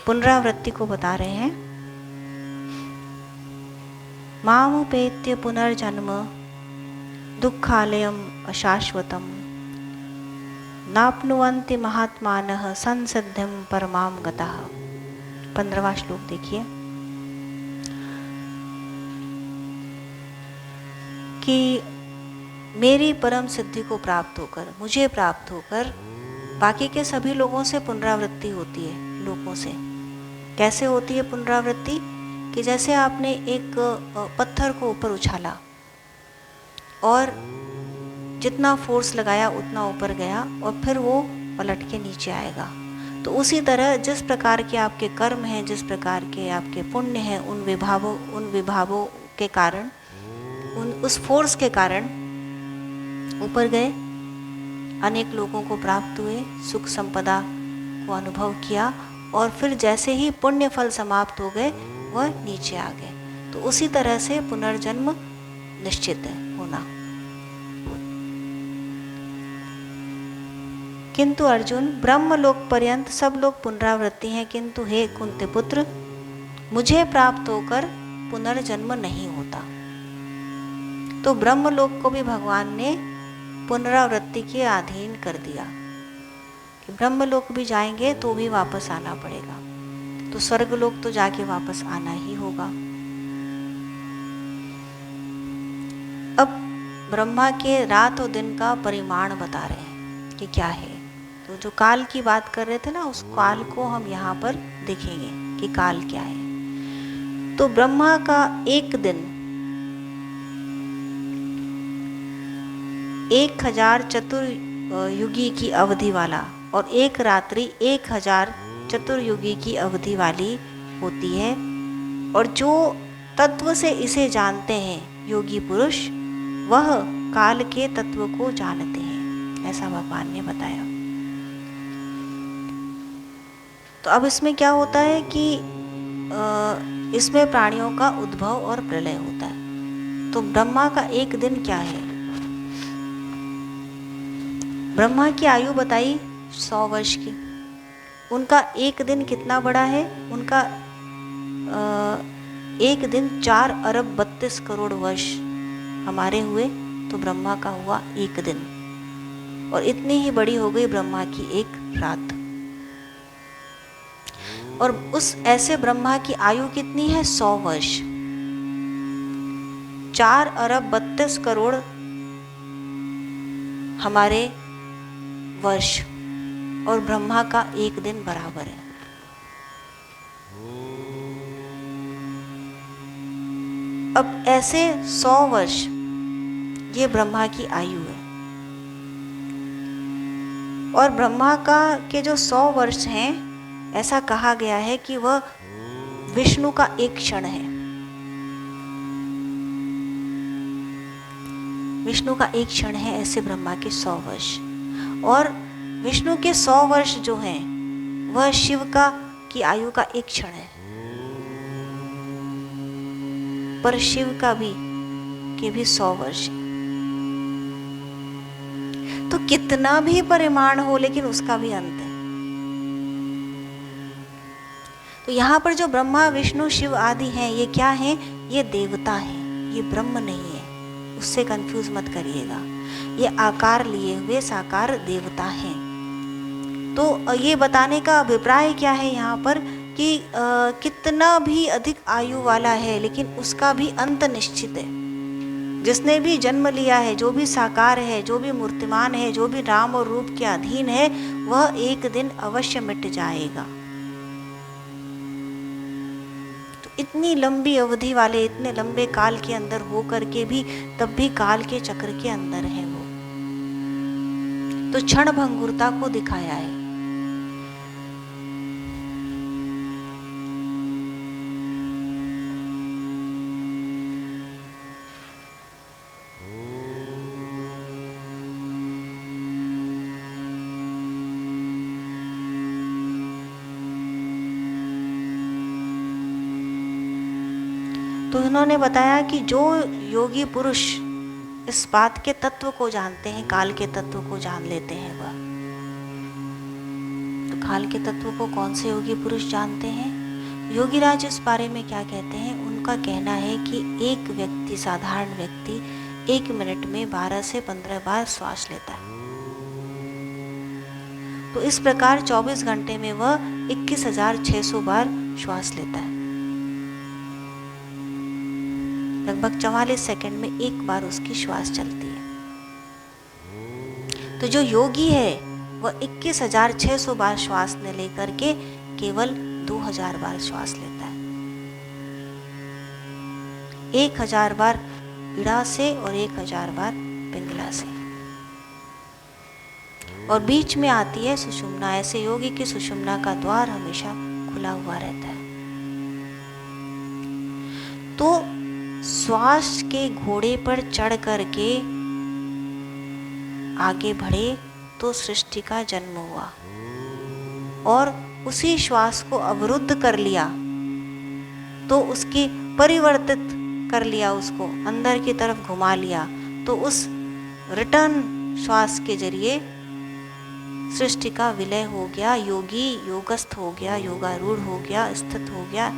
पुनरावृत्ति को बता रहे हैं। मामुपेत्य पुनर्जन्म दुःखालयम् अशाश्वतम् नाप्नुवन्ति महात्मानः संसिद्धिं परमां गतः। 15वां श्लोक देखिए कि मेरी परम सिद्धि को प्राप्त होकर, मुझे प्राप्त होकर बाकी के सभी लोगों से पुनरावृत्ति होती है। लोगों से कैसे होती है पुनरावृत्ति? कि जैसे आपने एक पत्थर को ऊपर उछाला और जितना फोर्स लगाया उतना ऊपर गया और फिर वो पलट के नीचे आएगा। तो उसी तरह जिस प्रकार के आपके कर्म हैं, जिस प्रकार के आपके पुण्य हैं, उन विभावों के कारण, उस फोर्स के कारण ऊपर गए, अनेक लोगों को प्राप्त हुए, सुख संपदा को अनुभव किया और फिर जैसे ही पुण्य फल समाप्त हो गए वह नीचे आ गए। तो उसी तरह से पुनर्जन्म निश्चित है होना। किंतु अर्जुन, ब्रह्मलोक पर्यंत सब लोग पुनरावृत्ति हैं, किंतु हे कुंती पुत्र, मुझे प्राप्त होकर पुनर्जन्म नहीं होता। तो ब्रह्मलोक को भी भगवान ने पुनरावृत्ति के अधीन कर दिया कि ब्रह्मलोक भी जाएंगे तो भी वापस आना पड़ेगा। तो स्वर्गलोक तो जाके वापस आना ही होगा। अब ब्रह्मा के रात और दिन का परिमाण बता रहे हैं कि क्या है। तो जो काल की बात कर रहे थे ना, उस काल को हम यहाँ पर देखेंगे कि काल क्या है। तो ब्रह्मा का एक दिन 1000 चतुर्युगी की अवधि वाला और एक रात्रि 1000 चतुर्युगी की अवधि वाली होती है। और जो तत्व से इसे जानते हैं योगी पुरुष, वह काल के तत्व को जानते हैं, ऐसा भगवान ने बताया। तो अब इसमें क्या होता है कि इसमें प्राणियों का उद्भव और प्रलय होता है। तो ब्रह्मा का एक दिन क्या है? ब्रह्मा की आयु बताई 100 वर्ष की। उनका एक दिन कितना बड़ा है? उनका एक दिन 4 अरब 32 करोड़ वर्ष हमारे हुए, तो ब्रह्मा का हुआ एक दिन। और इतनी ही बड़ी हो गई ब्रह्मा की एक रात। और उस ऐसे ब्रह्मा की आयु कितनी है? 100 वर्ष। 4 अरब 32 करोड़ हमारे वर्ष और ब्रह्मा का एक दिन बराबर है। अब ऐसे 100 वर्ष ये ब्रह्मा की आयु है। और ब्रह्मा का के जो 100 वर्ष हैं, ऐसा कहा गया है कि वह विष्णु का एक क्षण है। विष्णु का एक क्षण है ऐसे ब्रह्मा के 100 वर्ष। और विष्णु के 100 वर्ष जो हैं, वह शिव की आयु का एक क्षण है। पर शिव का भी 100 वर्ष है। तो कितना भी परिमाण हो, लेकिन उसका भी अंत है। तो यहाँ पर जो ब्रह्मा विष्णु शिव आदि हैं, ये क्या हैं? ये देवता हैं, ये ब्रह्म नहीं है, उससे कंफ्यूज मत करिएगा। ये आकार लिए हुए साकार देवता हैं। तो ये बताने का अभिप्राय क्या है यहाँ पर कि कितना भी अधिक आयु वाला है, लेकिन उसका भी अंत निश्चित है। जिसने भी जन्म लिया है, जो भी साकार है, जो भी मूर्तिमान है, जो भी नाम और रूप के अधीन है, वह एक दिन अवश्य मिट जाएगा। तो इतनी लंबी अवधि वाले, इतने लंबे काल के अंदर हो करके भी तब भी काल के चक्र के अंदर है वो। तो क्षण भंगुरता को दिखाया है। तो इन्होंने बताया कि जो योगी पुरुष इस बात के तत्व को जानते हैं, काल के तत्व को जान लेते हैं, वह तो काल के तत्व को कौन से योगी पुरुष जानते हैं? योगीराज इस बारे में क्या कहते हैं? उनका कहना है कि एक व्यक्ति, साधारण व्यक्ति 1 मिनट में 12 से 15 बार श्वास लेता है। तो इस प्रकार 24 घंटे में वह 21,600 बार श्वास लेता है। लगभग 44 सेकंड में एक बार उसकी श्वास चलती है। तो जो योगी है वह 21,600 बार श्वास न लेकर के केवल 2,000 बार श्वास लेता है। 1,000 बार इड़ा से और 1,000 बार पिंगला से। और बीच में आती है सुषुम्ना। ऐसे योगी की सुषुम्ना का द्वार हमेशा खुला हुआ रहता है। तो श्वास के घोड़े पर चढ़ करके आगे बढ़े तो सृष्टि का जन्म हुआ, और उसी श्वास को अवरुद्ध कर लिया तो उसकी परिवर्तित कर लिया, उसको अंदर की तरफ घुमा लिया, तो उस रिटर्न श्वास के जरिए सृष्टि का विलय हो गया। योगी योगस्थ हो गया, योगारूढ़ हो गया, स्थित हो गया।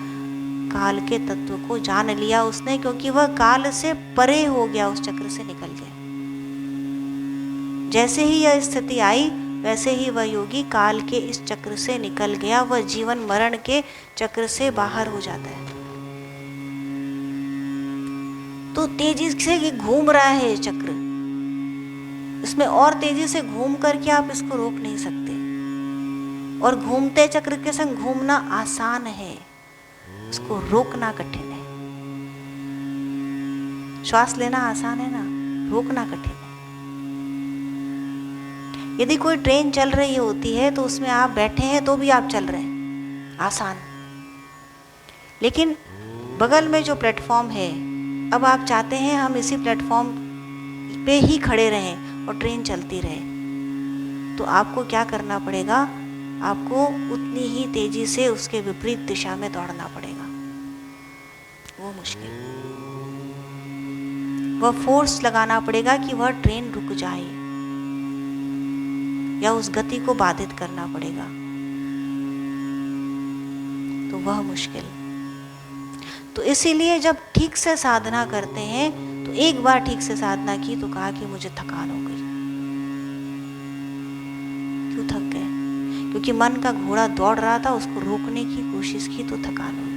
काल के तत्व को जान लिया उसने, क्योंकि वह काल से परे हो गया, उस चक्र से निकल गया। जैसे ही यह स्थिति आई वैसे ही वह योगी काल के इस चक्र से निकल गया। वह जीवन मरण के चक्र से बाहर हो जाता है। तो तेजी से घूम रहा है ये चक्र, इसमें और तेजी से घूम करके आप इसको रोक नहीं सकते। और घूमते चक्र के संग घूमना आसान है, इसको रोकना कठिन है। श्वास लेना आसान है ना, रोकना कठिन है। यदि कोई ट्रेन चल रही होती है तो उसमें आप बैठे हैं तो भी आप चल रहे हैं, आसान। लेकिन बगल में जो प्लेटफॉर्म है, अब आप चाहते हैं हम इसी प्लेटफॉर्म पे ही खड़े रहें और ट्रेन चलती रहे, तो आपको क्या करना पड़ेगा? आपको उतनी ही तेजी से उसके विपरीत दिशा में दौड़ना पड़ेगा। वो मुश्किल, वह फोर्स लगाना पड़ेगा कि वह ट्रेन रुक जाए, या उस गति को बाधित करना पड़ेगा, तो वह मुश्किल। तो इसीलिए जब ठीक से साधना करते हैं तो एक बार ठीक से साधना की तो कहा कि मुझे थकान हो गई। क्यों थक गए? क्योंकि मन का घोड़ा दौड़ रहा था, उसको रोकने की कोशिश की तो थकान हुई।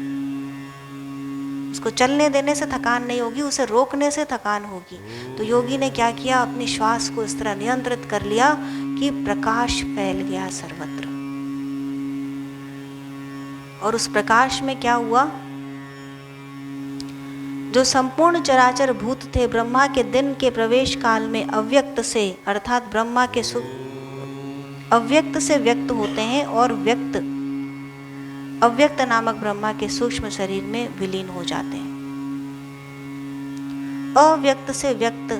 उसको चलने देने से थकान नहीं होगी, उसे रोकने से थकान होगी। तो योगी ने क्या किया? अपनी श्वास को इस तरह नियंत्रित कर लिया कि प्रकाश फैल गया सर्वत्र। और उस प्रकाश में क्या हुआ? जो संपूर्ण चराचर भूत थे, ब्रह्मा के दिन के प्रवेश काल में अव्यक्त से, अर्थात ब्रह्मा के अव्यक्त से व्यक्त होते हैं और व्यक्त, अव्यक्त नामक ब्रह्मा के सूक्ष्म शरीर में विलीन हो जाते हैं। अव्यक्त से व्यक्त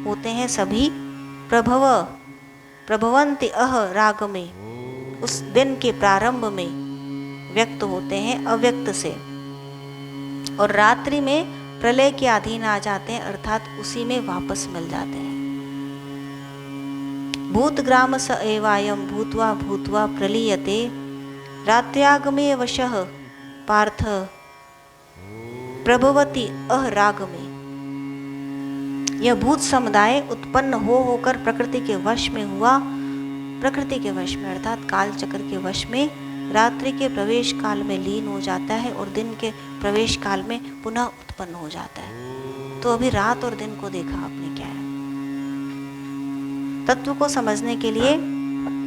होते हैं सभी प्रभवंति राग में, उस दिन के प्रारंभ में व्यक्त होते हैं अव्यक्त से, और रात्रि में प्रलय के अधीन आ जाते हैं, अर्थात उसी में वापस मिल जाते हैं। भूतग्राम स एवायम भूत्वा भूत्वा प्रलीयते रात्र्यागमे वशः पार्थ प्रभवति अराग में। यह भूत समुदाय उत्पन्न हो होकर प्रकृति के वश में हुआ, प्रकृति के वश में अर्थात काल चक्र के वश में रात्रि के प्रवेश काल में लीन हो जाता है और दिन के प्रवेश काल में पुनः उत्पन्न हो जाता है। तो अभी रात और दिन को देखा आपने क्या है? तत्व को समझने के लिए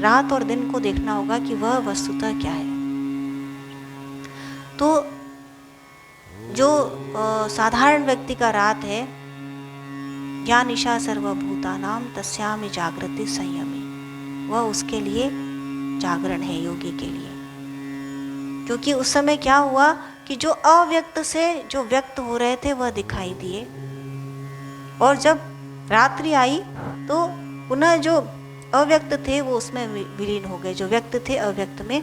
रात और दिन को देखना होगा कि वह वस्तुतः क्या है। तो जो साधारण व्यक्ति का रात है, या निशा सर्वभूतानां तस्यामि जागृति संयमी, वह उसके लिए जागरण है, योगी के लिए। क्योंकि उस समय क्या हुआ कि जो अव्यक्त से जो व्यक्त हो रहे थे वह दिखाई दिए, और जब रात्रि आई तो पुनः जो अव्यक्त थे वो उसमें विलीन हो गए, जो व्यक्त थे अव्यक्त में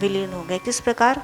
विलीन हो गए। किस प्रकार?